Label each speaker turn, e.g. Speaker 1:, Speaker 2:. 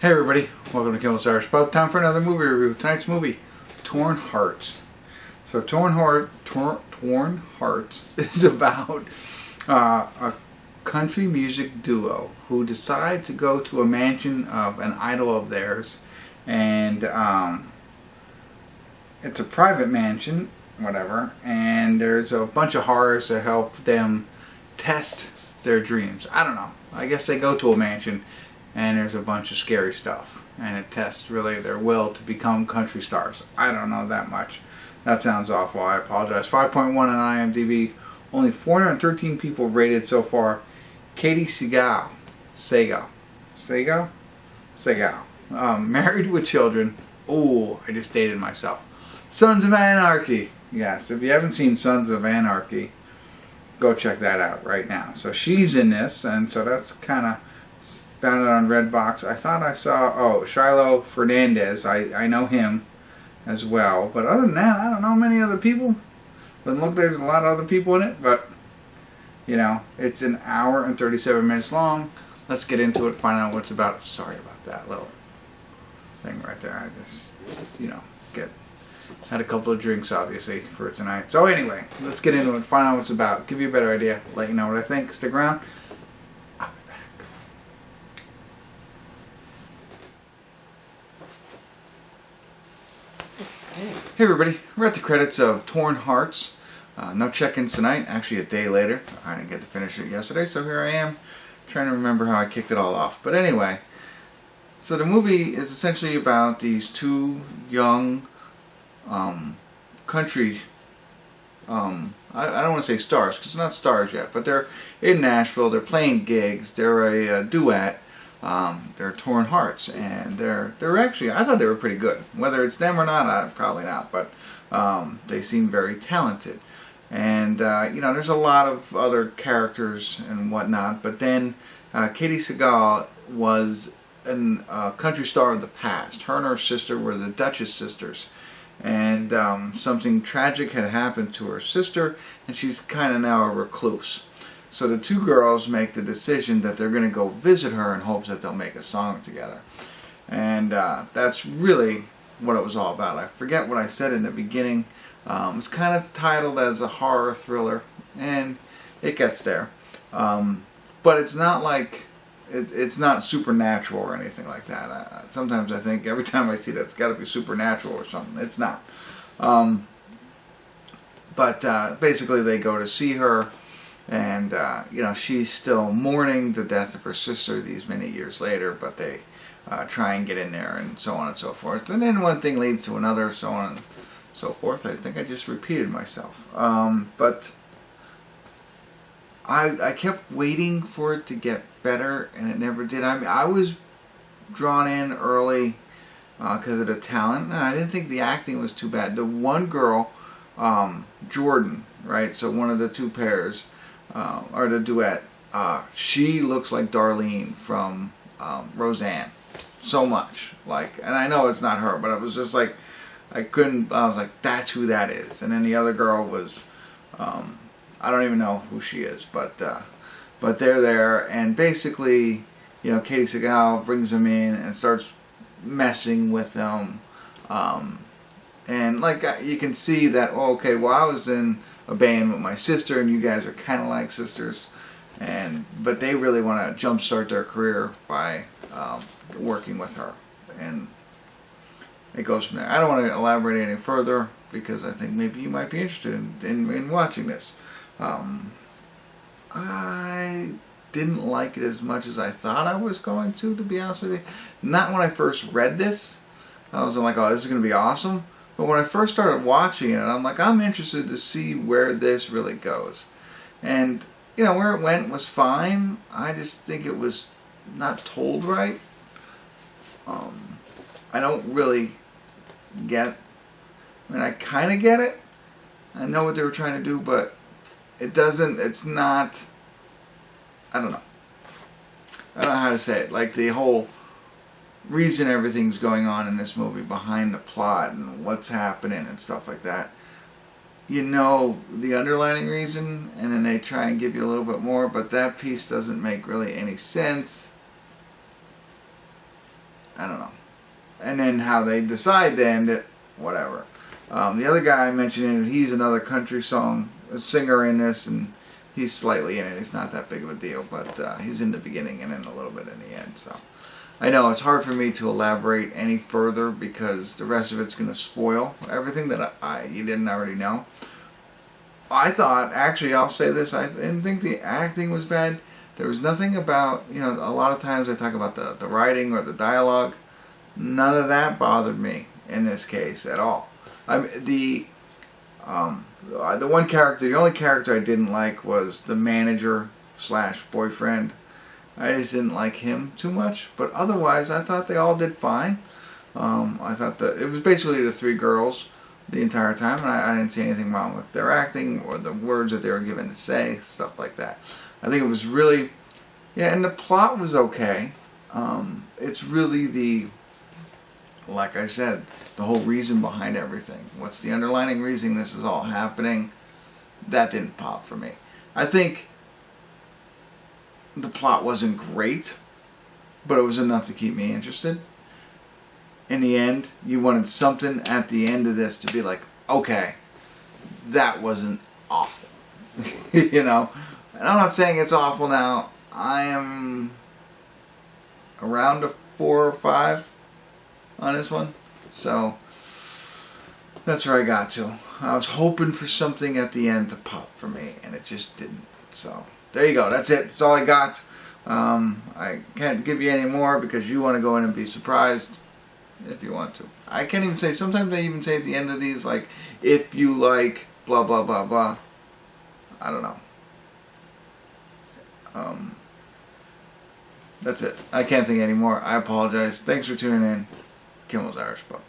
Speaker 1: Hey everybody, welcome to Kimmel's Irish Pub. Time for another movie review. Tonight's movie, Torn Hearts. So Torn Hearts is about a country music duo who decide to go to a mansion of an idol of theirs, and it's a private mansion, whatever, and there's a bunch of horrors that help them test their dreams. I don't know. I guess they go to a mansion and there's a bunch of scary stuff, and it tests really their will to become country stars. I don't know that much. That sounds awful. I apologize. 5.1 on IMDb. Only 413 people rated so far. Katey Sagal. Married with children. Oh, I just dated myself. Sons of Anarchy. Yes, if you haven't seen Sons of Anarchy, go check that out right now. So she's in this, and so that's kind of... Found it on Redbox. I thought I saw, Shiloh Fernandez. I know him as well. But other than that, I don't know many other people. Doesn't look like there's a lot of other people in it. But, you know, it's an hour and 37 minutes long. Let's get into it, find out what it's about. Sorry about that little thing right there. I just you know, had a couple of drinks, obviously, for tonight. So anyway, let's get into it, find out what it's about. Give you a better idea. Let you know what I think. Stick around. Hey everybody, we're at the credits of Torn Hearts. No check-ins tonight, actually a day later. I didn't get to finish it yesterday, so here I am trying to remember how I kicked it all off. But anyway, so the movie is essentially about these two young country, I don't want to say stars, because they're not stars yet, but they're in Nashville, they're playing gigs, they're a duet. They're Torn Hearts, and they're actually, I thought they were pretty good. Whether it's them or not, probably not, but they seem very talented. And you know, there's a lot of other characters and whatnot, but then Katey Sagal was a country star of the past. Her and her sister were the Duchess sisters, and something tragic had happened to her sister, and she's kind of now a recluse. So the two girls make the decision that they're going to go visit her in hopes that they'll make a song together. And that's really what it was all about. I forget what I said in the beginning. It's kind of titled as a horror thriller, and it gets there. But it's not like, it's not supernatural or anything like that. Sometimes I think every time I see that it's got to be supernatural or something. It's not. But basically they go to see her. And, you know, she's still mourning the death of her sister these many years later, but they try and get in there and so on and so forth. And then one thing leads to another, so on and so forth. I think I just repeated myself. But I kept waiting for it to get better, and it never did. I mean, I was drawn in early because of the talent, and I didn't think the acting was too bad. The one girl, Jordan, right, so one of the two pairs, or the duet, she looks like Darlene from Roseanne, so much, like, and I know it's not her, but it was just like, I was like, that's who that is. And then the other girl was, I don't even know who she is, but they're there, and basically, you know, Katey Sagal brings them in and starts messing with them, and like, you can see that, oh, okay, well, I was in a band with my sister, and you guys are kind of like sisters, but they really want to jumpstart their career by working with her, and it goes from there. I don't want to elaborate any further because I think maybe you might be interested in watching this. I didn't like it as much as I thought I was going to be honest with you. Not when I first read this. I was like, oh, this is going to be awesome. But when I first started watching it, I'm like, I'm interested to see where this really goes. And, you know, where it went was fine. I just think it was not told right. I don't really get, I mean, I kind of get it. I know what they were trying to do, but it's not, I don't know. I don't know how to say it. Like, the whole reason everything's going on in this movie, behind the plot and what's happening and stuff like that, you know the underlying reason, and then they try and give you a little bit more, but that piece doesn't make really any sense. I don't know. And then how they decide to end it, whatever. The other guy I mentioned, he's another country song singer in this, and he's slightly in it. He's not that big of a deal, but he's in the beginning and then a little bit in the end. So I know it's hard for me to elaborate any further because the rest of it's going to spoil everything that you didn't already know. I thought, actually, I'll say this, I didn't think the acting was bad. There was nothing about, you know, a lot of times I talk about the writing or the dialogue. None of that bothered me in this case at all. I mean, the one character, the only character I didn't like was the manager slash boyfriend. I just didn't like him too much, but otherwise I thought they all did fine. I thought that it was basically the three girls the entire time, and I didn't see anything wrong with their acting or the words that they were given to say, stuff like that. I think it was really, yeah, and the plot was okay. It's really the, like I said, the whole reason behind everything. What's the underlying reason this is all happening? That didn't pop for me. I think the plot wasn't great, but it was enough to keep me interested. In the end, you wanted something at the end of this to be like, okay, that wasn't awful. You know? And I'm not saying it's awful now. I am around a 4 or 5 on this one. So that's where I got to. I was hoping for something at the end to pop for me, and it just didn't. So there you go. That's it. That's all I got. I can't give you any more because you want to go in and be surprised if you want to. I can't even say, sometimes I even say at the end of these, like, if you like blah blah blah blah. I don't know. That's it. I can't think anymore. I apologize. Thanks for tuning in. Kimmel's Irish Pub.